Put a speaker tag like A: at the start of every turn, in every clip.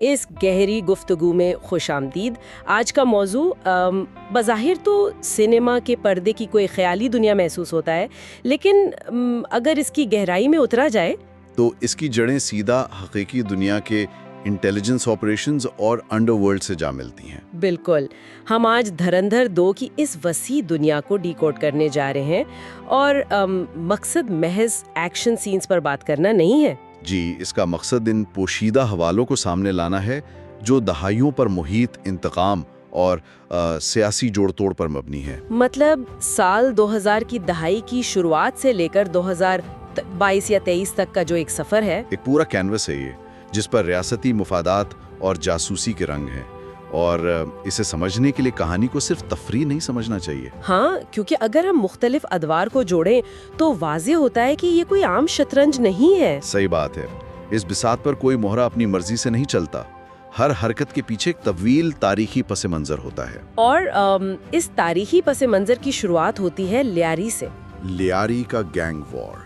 A: اس گہری گفتگو میں خوش آمدید۔ آج کا موضوع بظاہر تو سینما کے پردے کی کوئی خیالی دنیا محسوس ہوتا ہے، لیکن اگر اس کی گہرائی میں اترا جائے
B: تو اس کی جڑیں سیدھا حقیقی دنیا کے انٹیلیجنس آپریشنز اور انڈر ورلڈ سے جا ملتی ہیں۔
A: بالکل، ہم آج دھرندھر 2 کی اس وسیع دنیا کو ڈی کوڈ کرنے جا رہے ہیں، اور مقصد محض ایکشن سینز پر بات کرنا نہیں ہے۔
B: جی، اس کا مقصد ان پوشیدہ حوالوں کو سامنے لانا ہے جو دہائیوں پر محیط انتقام اور سیاسی جوڑ توڑ پر مبنی ہے۔
A: مطلب سال 2000 کی دہائی کی شروعات سے لے کر 2022 یا 23 تک کا جو ایک سفر ہے،
B: ایک پورا کینوس ہے یہ، جس پر ریاستی مفادات اور جاسوسی کے رنگ ہیں، اور اسے سمجھنے کے لیے کہانی کو صرف تفریح نہیں سمجھنا چاہیے۔
A: ہاں، کیونکہ اگر ہم مختلف ادوار کو جوڑیں تو واضح ہوتا ہے کہ یہ کوئی عام شطرنج نہیں ہے۔
B: صحیح بات ہے، اس بساط پر کوئی مہرہ اپنی مرضی سے نہیں چلتا، ہر حرکت کے پیچھے ایک طویل تاریخی پس منظر ہوتا ہے۔
A: اور اس تاریخی پس منظر کی شروعات ہوتی ہے لیاری سے۔
B: لیاری کا گینگ وار،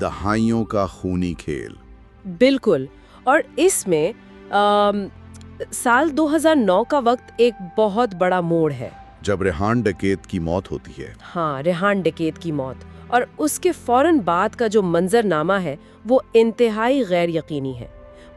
B: دہائیوں کا خونی کھیل۔
A: بالکل، اور اس میں سال 2009 کا وقت ایک بہت بڑا موڑ ہے،
B: جب ریحان ڈکیت کی موت ہوتی ہے۔
A: ہاں، ریحان ڈکیت کی موت، اور اس کے فوراً بعد کا جو منظر نامہ ہے وہ انتہائی غیر یقینی ہے۔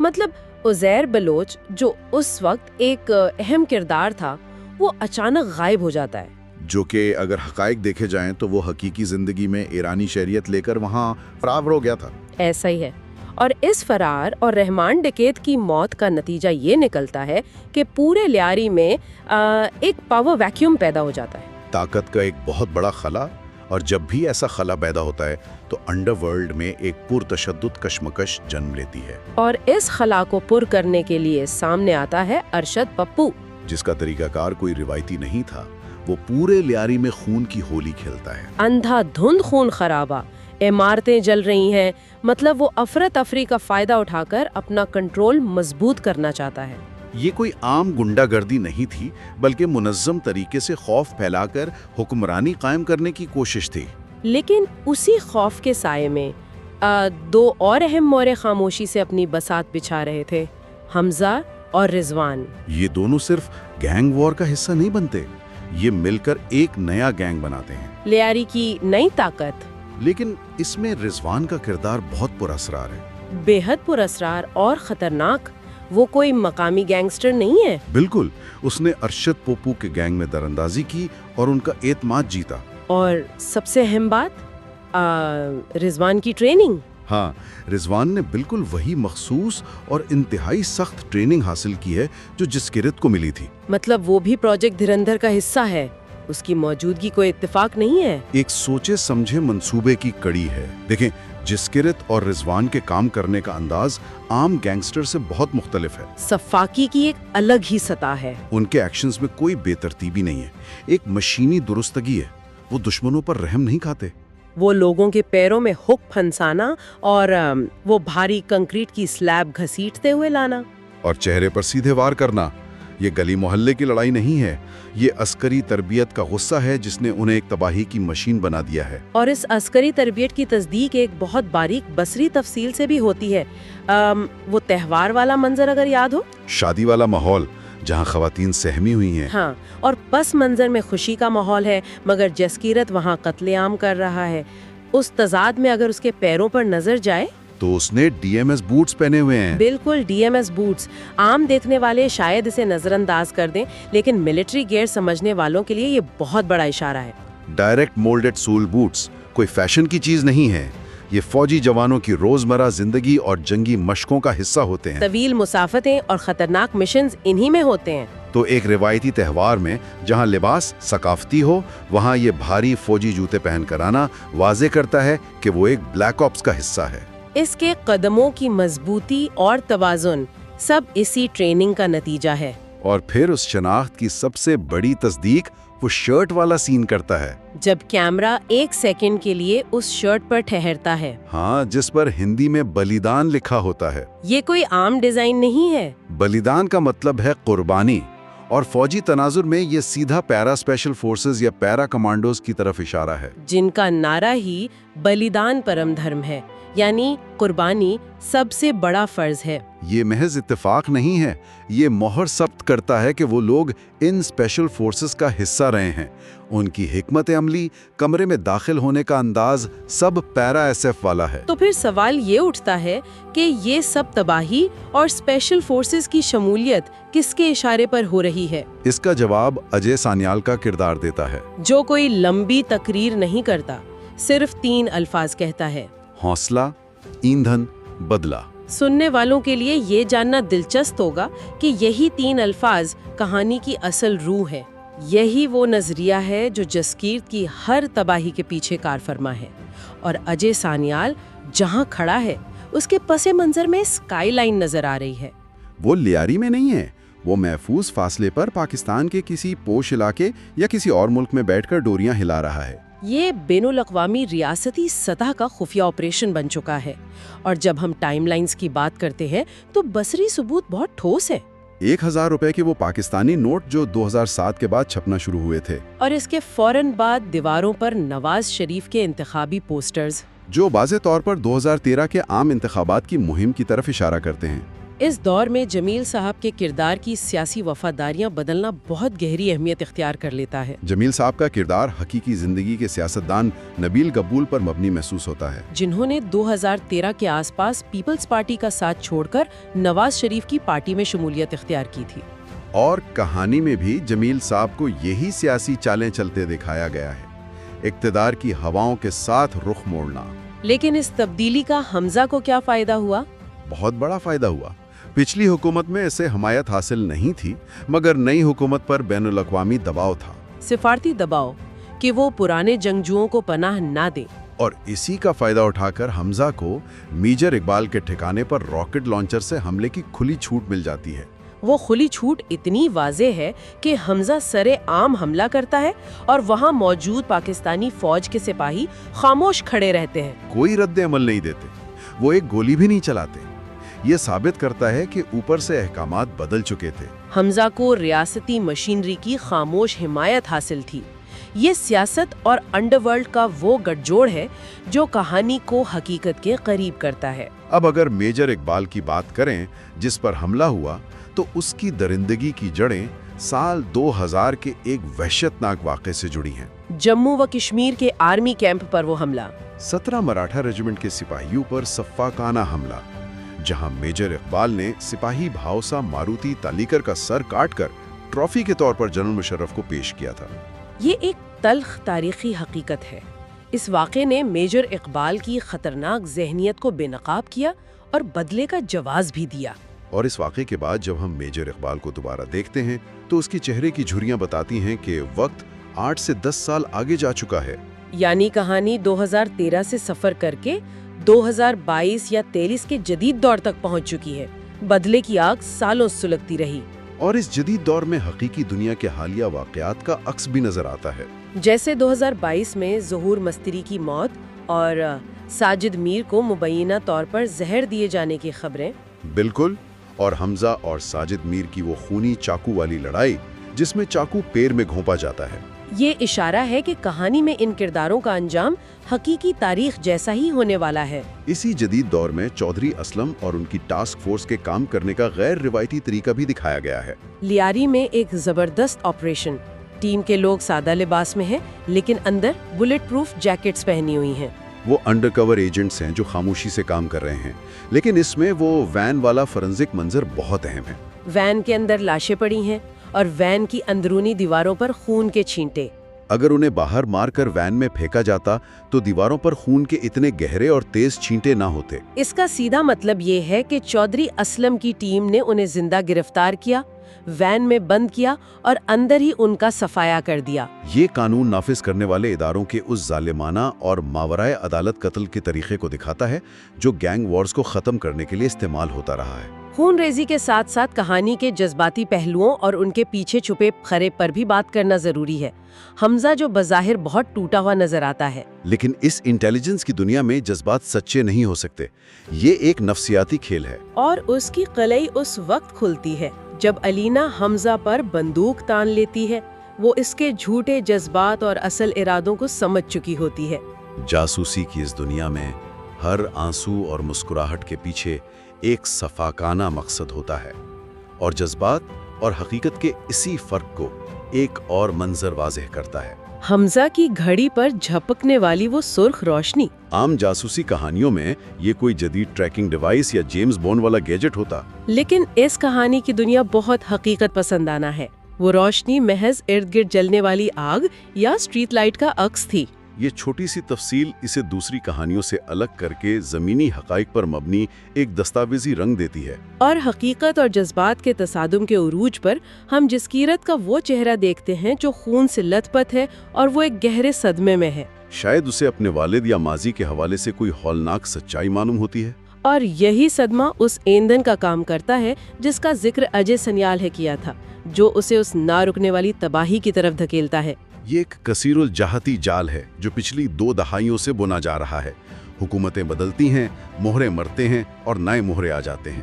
A: مطلب عزیر بلوچ جو اس وقت ایک اہم کردار تھا، وہ اچانک غائب ہو جاتا ہے،
B: جو کہ اگر حقائق دیکھے جائیں تو وہ حقیقی زندگی میں ایرانی شہریت لے کر وہاں فرار ہو گیا تھا۔
A: ایسا ہی ہے، اور اس فرار اور رحمان ڈکیت کی موت کا نتیجہ یہ نکلتا ہے کہ پورے لیاری میں ایک پاور ویکیوم پیدا ہو جاتا ہے،
B: طاقت کا ایک بہت بڑا خلا، اور جب بھی ایسا خلا پیدا ہوتا ہے تو انڈر ورلڈ میں ایک پرتشدد کشمکش جنم لیتی ہے۔
A: اور اس خلا کو پر کرنے کے لیے سامنے آتا ہے ارشد پپو،
B: جس کا طریقہ کار کوئی روایتی نہیں تھا، وہ پورے لیاری میں خون کی ہولی کھیلتا ہے۔
A: اندھا دھند خون خرابہ، عمارتیں جل رہی ہیں، مطلب وہ افراتفری کا فائدہ اٹھا کر اپنا کنٹرول مضبوط کرنا چاہتا ہے۔
B: یہ کوئی عام گنڈا گردی نہیں تھی، بلکہ منظم طریقے سے خوف پھیلا کر حکمرانی قائم کرنے کی کوشش تھی۔
A: لیکن اسی خوف کے سائے میں 2 اور اہم مورے خاموشی سے اپنی بساط بچھا رہے تھے، حمزہ اور رضوان۔
B: یہ دونوں صرف گینگ وار کا حصہ نہیں بنتے، یہ مل کر ایک نیا گینگ بناتے ہیں،
A: لیاری کی نئی طاقت۔
B: لیکن اس میں رضوان کا کردار بہت پراسرار ہے،
A: بے حد پراسرار اور خطرناک۔ وہ کوئی مقامی گینگسٹر نہیں ہے۔
B: بالکل، اس نے ارشد پوپو کے گینگ میں دراندازی کی اور ان کا اعتماد جیتا۔
A: اور سب سے اہم بات، رضوان کی ٹریننگ۔
B: ہاں، رضوان نے بالکل وہی مخصوص اور انتہائی سخت ٹریننگ حاصل کی ہے جو جسکرت کو ملی تھی۔
A: مطلب وہ بھی پروجیکٹ دھرندھر کا حصہ ہے، اس کی موجودگی کوئی اتفاق نہیں ہے،
B: ایک سوچے سمجھے منصوبے کی کڑی ہے۔ دیکھیں، جسکرت اور رضوان کے کام کرنے کا انداز عام گینگسٹر سے بہت مختلف ہے۔
A: صفاقی کی ایک الگ ہی سطح ہے،
B: ان کے ایکشنز میں کوئی بے ترتیبی نہیں ہے، ایک مشینی درستگی ہے۔ وہ دشمنوں پر رحم نہیں کھاتے۔
A: وہ لوگوں کے پیروں میں ہک پھنسانا اور وہ بھاری کنکریٹ کی سلیب گھسیٹتے ہوئے لانا،
B: اور چہرے پر سیدھے وار کرنا، یہ گلی محلے کی لڑائی نہیں ہے، یہ عسکری تربیت کا غصہ ہے جس نے انہیں ایک تباہی کی مشین بنا دیا ہے۔
A: اور اس عسکری تربیت کی تصدیق ایک بہت باریک بصری تفصیل سے بھی ہوتی ہے۔ وہ تہوار والا منظر اگر یاد ہو،
B: شادی والا ماحول جہاں خواتین سہمی ہوئی ہیں،
A: ہاں، اور پس منظر میں خوشی کا ماحول ہے، مگر جسکیرت وہاں قتل عام کر رہا ہے۔ اس تضاد میں اگر اس کے پیروں پر نظر جائے
B: تو اس نے ڈی ایم ایس بوٹس پہنے ہوئے ہیں۔
A: بالکل، ڈی ایم ایس بوٹس۔ عام دیکھنے والے شاید اسے نظر انداز کر دیں، لیکن ملٹری گیئر سمجھنے والوں کے لیے یہ بہت بڑا اشارہ ہے۔
B: ڈائریکٹ مولڈڈ سول بوٹس کوئی فیشن کی چیز نہیں ہے، یہ فوجی جوانوں کی روزمرہ زندگی اور جنگی مشقوں کا حصہ ہوتے ہیں۔
A: طویل مسافتیں اور خطرناک مشنز انہی میں ہوتے ہیں۔
B: تو ایک روایتی تہوار میں جہاں لباس ثقافتی ہو، وہاں یہ بھاری فوجی جوتے پہن کر آنا واضح کرتا ہے کہ وہ ایک بلیک آپس کا حصہ ہے۔
A: اس کے قدموں کی مضبوطی اور توازن سب اسی ٹریننگ کا نتیجہ ہے۔
B: اور پھر اس شناخت کی سب سے بڑی تصدیق وہ شرٹ والا سین کرتا ہے،
A: جب کیمرہ 1 سیکنڈ کے لیے اس شرٹ پر ٹھہرتا ہے،
B: ہاں، جس پر ہندی میں بلیدان لکھا ہوتا ہے۔
A: یہ کوئی عام ڈیزائن نہیں ہے۔
B: بلیدان کا مطلب ہے قربانی، اور فوجی تناظر میں یہ سیدھا پیرا اسپیشل فورسز یا پیرا کمانڈوز کی طرف اشارہ ہے،
A: جن کا نعرہ ہی بلیدان پرم دھرم ہے، یعنی قربانی سب سے بڑا فرض ہے۔
B: یہ محض اتفاق نہیں ہے، یہ مہر ثبت کرتا ہے کہ وہ لوگ ان اسپیشل فورسز کا حصہ رہے ہیں۔ ان کی حکمت عملی، کمرے میں داخل ہونے کا انداز سب پیرا ایس ایف والا ہے۔
A: تو پھر سوال یہ اٹھتا ہے کہ یہ سب تباہی اور اسپیشل فورسز کی شمولیت کس کے اشارے پر ہو رہی ہے؟
B: اس کا جواب اجے سانیال کا کردار دیتا ہے،
A: جو کوئی لمبی تقریر نہیں کرتا، صرف 3 الفاظ کہتا ہے:
B: حوصلہ، ایندھن، بدلہ۔
A: سننے والوں کے لیے یہ جاننا دلچسپ ہوگا کہ یہی 3 الفاظ کہانی کی اصل روح ہے۔ یہی وہ نظریہ ہے جو جسکیرت کی ہر تباہی کے پیچھے کار فرما ہے، اور اجے سانیال جہاں کھڑا ہے اس کے پس منظر میں اسکائی لائن نظر آ رہی ہے۔
B: وہ لیاری میں نہیں ہے، وہ محفوظ فاصلے پر پاکستان کے کسی پوش علاقے یا کسی اور ملک میں بیٹھ کر ڈوریاں ہلا رہا ہے۔
A: یہ بین الاقوامی ریاستی سطح کا خفیہ آپریشن بن چکا ہے، اور جب ہم ٹائم لائنز کی بات کرتے ہیں تو بصری ثبوت بہت ٹھوس ہے۔
B: 1000 روپے کے وہ پاکستانی نوٹ جو 2007 کے بعد چھپنا شروع ہوئے تھے،
A: اور اس کے فوراً بعد دیواروں پر نواز شریف کے انتخابی پوسٹرز،
B: جو واضح طور پر 2013 کے عام انتخابات کی مہم کی طرف اشارہ کرتے ہیں۔
A: اس دور میں جمیل صاحب کے کردار کی سیاسی وفاداریاں بدلنا بہت گہری اہمیت اختیار کر لیتا ہے۔
B: جمیل صاحب کا کردار حقیقی زندگی کے سیاستدان نبیل قبول پر مبنی محسوس ہوتا ہے،
A: جنہوں نے 2013 کے آس پاس پیپلز پارٹی کا ساتھ چھوڑ کر نواز شریف کی پارٹی میں شمولیت اختیار کی تھی۔
B: اور کہانی میں بھی جمیل صاحب کو یہی سیاسی چالیں چلتے دکھایا گیا ہے، اقتدار کی ہواؤں کے ساتھ رخ موڑنا۔
A: لیکن اس تبدیلی کا حمزہ کو کیا فائدہ ہوا؟
B: بہت بڑا فائدہ ہوا۔ پچھلی حکومت میں اسے حمایت حاصل نہیں تھی، مگر نئی حکومت پر بین الاقوامی دباؤ تھا،
A: سفارتی دباؤ، کہ وہ پرانے جنگجوؤں کو پناہ نہ دیں۔
B: اور اسی کا فائدہ اٹھا کر حمزہ کو میجر اقبال کے ٹھکانے پر راکٹ لانچر سے حملے کی کھلی چھوٹ مل جاتی ہے۔
A: وہ کھلی چھوٹ اتنی واضح ہے کہ حمزہ سرے عام حملہ کرتا ہے اور وہاں موجود پاکستانی فوج کے سپاہی خاموش کھڑے رہتے ہیں،
B: کوئی رد عمل نہیں دیتے، وہ ایک گولی بھی نہیں چلاتے۔ یہ ثابت کرتا ہے کہ اوپر سے احکامات بدل چکے تھے۔
A: حمزہ کو ریاستی مشینری کی خاموش حمایت حاصل تھی۔ یہ سیاست اور انڈر ورلڈ کا وہ گٹھ جوڑ ہے جو کہانی کو حقیقت کے قریب کرتا ہے۔
B: اب اگر میجر اقبال کی بات کریں جس پر حملہ ہوا، تو اس کی درندگی کی جڑیں سال 2000 کے ایک وحشتناک واقعے سے جڑی ہیں۔
A: جموں و کشمیر کے آرمی کیمپ پر وہ حملہ،
B: 17 مراٹھا ریجیمنٹ کے سپاہیوں پر صفاقانہ حملہ، جہاں میجر اقبال نے سپاہی بھاؤسا ماروتی تالیکر کا سر کاٹ کر ٹرافی کے طور پر جنرل مشرف کو پیش کیا تھا۔
A: یہ ایک تلخ تاریخی حقیقت ہے۔ اس واقعے نے میجر اقبال کی خطرناک ذہنیت کو بے نقاب کیا اور بدلے کا جواز بھی دیا۔
B: اور اس واقعے کے بعد جب ہم میجر اقبال کو دوبارہ دیکھتے ہیں تو اس کی چہرے کی جھریاں بتاتی ہیں کہ وقت 8 سے 10 سال آگے جا چکا ہے۔
A: یعنی کہانی 2013 سے سفر کر کے 2022 یا 23 کے جدید دور تک پہنچ چکی ہے۔ بدلے کی آگ سالوں سلگتی رہی،
B: اور اس جدید دور میں حقیقی دنیا کے حالیہ واقعات کا عکس بھی نظر آتا ہے،
A: جیسے 2022 میں ظہور مستری کی موت اور ساجد میر کو مبینہ طور پر زہر دیے جانے کی خبریں۔
B: بالکل، اور حمزہ اور ساجد میر کی وہ خونی چاقو والی لڑائی جس میں چاقو پیر میں گھونپا جاتا ہے۔
A: یہ اشارہ ہے کہ کہانی میں ان کرداروں کا انجام حقیقی تاریخ جیسا ہی ہونے والا ہے۔
B: اسی جدید دور میں چودھری اسلم اور ان کی ٹاسک فورس کے کام کرنے کا غیر روایتی طریقہ بھی دکھایا گیا ہے۔
A: لیاری میں ایک زبردست آپریشن، ٹیم کے لوگ سادہ لباس میں ہیں لیکن اندر بلٹ پروف جیکٹس پہنی ہوئی ہیں۔
B: وہ انڈر کور ایجنٹس ہیں جو خاموشی سے کام کر رہے ہیں، لیکن اس میں وہ وین والا فورنزک منظر بہت اہم ہے۔
A: وین کے اندر لاشیں پڑی ہیں اور وین کی اندرونی دیواروں پر خون کے چھینٹے۔
B: اگر انہیں باہر مار کر وین میں پھینکا جاتا تو دیواروں پر خون کے اتنے گہرے اور تیز چھینٹے نہ ہوتے۔
A: اس کا سیدھا مطلب یہ ہے کہ چودھری اسلم کی ٹیم نے انہیں زندہ گرفتار کیا، وین میں بند کیا اور اندر ہی ان کا صفایا کر دیا۔
B: یہ قانون نافذ کرنے والے اداروں کے اس ظالمانہ اور ماورائے عدالت قتل کے طریقے کو دکھاتا ہے جو گینگ وارز کو ختم کرنے کے لیے استعمال ہوتا رہا ہے۔
A: خون ریزی کے ساتھ ساتھ کہانی کے جذباتی پہلوؤں اور ان کے پیچھے چھپے خرے پر بھی بات کرنا ضروری ہے۔ حمزہ جو بظاہر بہت ٹوٹا ہوا نظر آتا ہے،
B: لیکن اس انٹیلیجنس کی دنیا میں جذبات سچے نہیں ہو سکتے، یہ ایک نفسیاتی کھیل ہے۔
A: اور اس کی قلعی اس وقت کھلتی ہے جب علینا حمزہ پر بندوق تان لیتی ہے۔ وہ اس کے جھوٹے جذبات اور اصل ارادوں کو سمجھ چکی ہوتی ہے۔
B: جاسوسی کی اس دنیا میں ہر آنسو اور مسکراہٹ کے پیچھے ایک صفاقانہ مقصد ہوتا ہے، اور جذبات اور حقیقت کے اسی فرق کو ایک اور منظر واضح کرتا ہے۔
A: حمزہ کی گھڑی پر جھپکنے والی وہ سرخ روشنی۔
B: عام جاسوسی کہانیوں میں یہ کوئی جدید ٹریکنگ ڈیوائس یا جیمز بونڈ والا گیجٹ ہوتا،
A: لیکن اس کہانی کی دنیا بہت حقیقت پسندانہ ہے۔ وہ روشنی محض ارد گرد جلنے والی آگ یا اسٹریٹ لائٹ کا عکس تھی۔
B: یہ چھوٹی سی تفصیل اسے دوسری کہانیوں سے الگ کر کے زمینی حقائق پر مبنی ایک دستاویزی رنگ دیتی ہے۔
A: اور حقیقت اور جذبات کے تصادم کے عروج پر ہم جسکیرت کا وہ چہرہ دیکھتے ہیں جو خون سے لت پت ہے اور وہ ایک گہرے صدمے میں ہے۔
B: شاید اسے اپنے والد یا ماضی کے حوالے سے کوئی ہولناک سچائی معلوم ہوتی ہے،
A: اور یہی صدمہ اس ایندھن کا کام کرتا ہے جس کا ذکر اجے سنیال نے کیا تھا، جو اسے اس نہ رکنے والی تباہی کی طرف دھکیلتا ہے۔
B: یہ ایک کثیر الجہتی جال ہے جو پچھلی 2 دہائیوں سے بنا جا رہا ہے۔ حکومتیں بدلتی ہیں، مہرے مرتے ہیں اور نئے مہرے آ جاتے ہیں،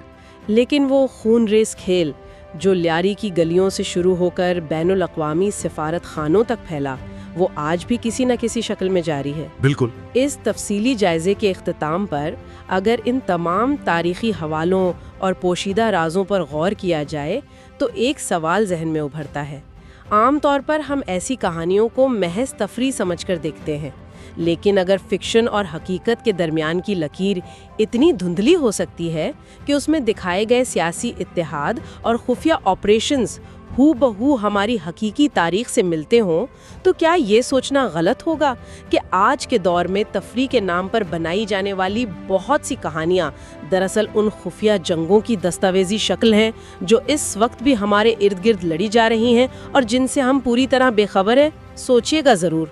A: لیکن وہ خون ریز کھیل جو لیاری کی گلیوں سے شروع ہو کر بین الاقوامی سفارت خانوں تک پھیلا، وہ آج بھی کسی نہ کسی شکل میں جاری ہے۔
B: بالکل۔
A: اس تفصیلی جائزے کے اختتام پر اگر ان تمام تاریخی حوالوں اور پوشیدہ رازوں پر غور کیا جائے تو ایک سوال ذہن میں ابھرتا ہے۔ عام طور پر ہم ایسی کہانیوں کو محض تفریح سمجھ کر دیکھتے ہیں، لیکن اگر فکشن اور حقیقت کے درمیان کی لکیر اتنی دھندلی ہو سکتی ہے کہ اس میں دکھائے گئے سیاسی اتحاد اور خفیہ آپریشنز ہو بہو ہماری حقیقی تاریخ سے ملتے ہوں، تو کیا یہ سوچنا غلط ہوگا کہ آج کے دور میں تفریح کے نام پر بنائی جانے والی بہت سی کہانیاں دراصل ان خفیہ جنگوں کی دستاویزی شکل ہیں جو اس وقت بھی ہمارے ارد گرد لڑی جا رہی ہیں اور جن سے ہم پوری طرح بے خبر ہیں؟ سوچیے گا ضرور۔